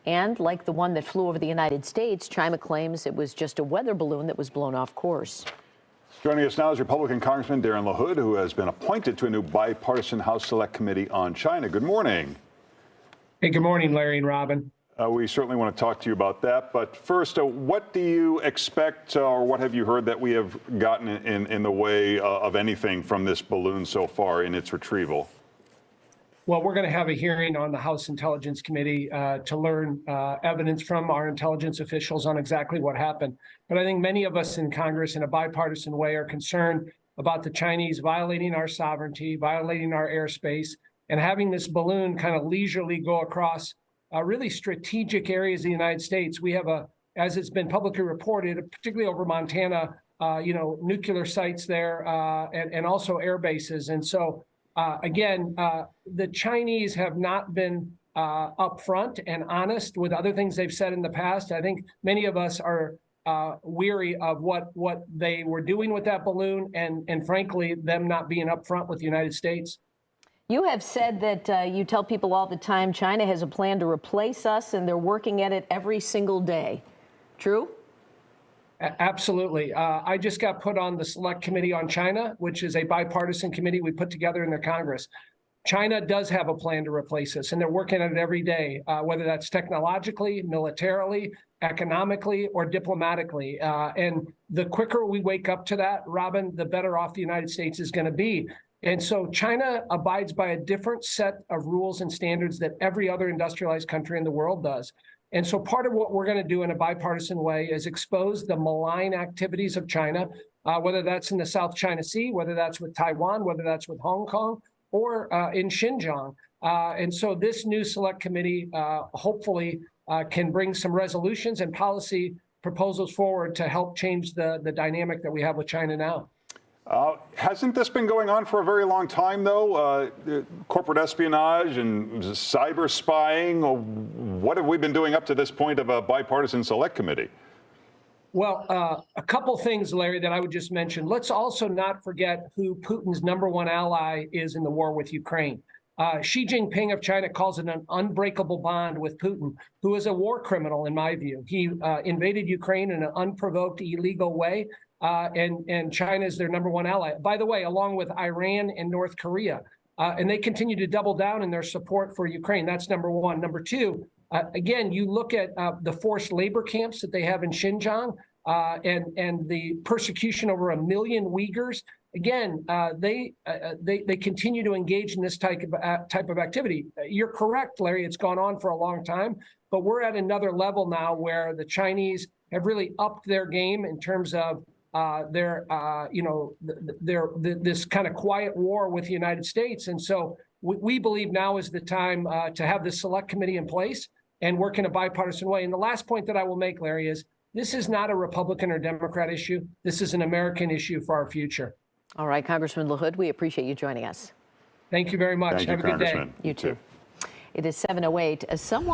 And like the one that flew over the United States, China claims it was just a weather balloon that was blown off course. Joining us now is Republican Congressman Darren LaHood, who has been appointed to a new bipartisan House Select Committee on China. Good morning. Hey, good morning, Larry and Robin. We certainly want to talk to you about that. But first, what do you expect or what have you heard that we have gotten in the way of anything from this balloon so far in its retrieval? Well, we're going to have a hearing on the House Intelligence Committee to learn evidence from our intelligence officials on exactly what happened. But I think many of us in Congress in a bipartisan way are concerned about the Chinese violating our sovereignty, violating our airspace, and having this balloon kind of leisurely go across really strategic areas of the United States. We have as it's been publicly reported, particularly over Montana, nuclear sites there and also air bases. And so, again, the Chinese have not been upfront and honest with other things they've said in the past. I think many of us are weary of what they were doing with that balloon and frankly, them not being upfront with the United States. You have said that you tell people all the time China has a plan to replace us, and they're working at it every single day. True? Absolutely. I just got put on the Select Committee on China, which is a bipartisan committee we put together in the Congress. China does have a plan to replace us, and they're working at it every day, whether that's technologically, militarily, economically, or diplomatically. And the quicker we wake up to that, Robin, the better off the United States is going to be. And so China abides by a different set of rules and standards that every other industrialized country in the world does. And so part of what we're going to do in a bipartisan way is expose the malign activities of China, whether that's in the South China Sea, whether that's with Taiwan, whether that's with Hong Kong, or in Xinjiang. And so this new Select Committee hopefully can bring some resolutions and policy proposals forward to help change the dynamic that we have with China now. Hasn't this been going on for a very long time, though? Corporate espionage and cyber spying. What have we been doing up to this point of a bipartisan Select Committee? Well, a couple things, Larry, that I would just mention. Let's also not forget who Putin's #1 ally is in the war with Ukraine. Xi Jinping of China calls it an unbreakable bond with Putin, who is a war criminal, in my view. He invaded Ukraine in an unprovoked, illegal way. And China is their #1 ally, by the way, along with Iran and North Korea. And they continue to double down in their support for Ukraine. That's #1. Number two, again, you look at the forced labor camps that they have in Xinjiang and the persecution over 1 million Uyghurs. Again, they continue to engage in this type of activity. You're correct, Larry. It's gone on for a long time, but we're at another level now where the Chinese have really upped their game in terms of this kind of quiet war with the United States. And so we believe now is the time to have the Select Committee in place and work in a bipartisan way. And the last point that I will make, Larry, is this is not a Republican or Democrat issue. This is an American issue for our future. All right, Congressman LaHood, we appreciate you joining us. Thank you very much. Thank you, Have a good day. Congressman. You too. It is 7:08. Someone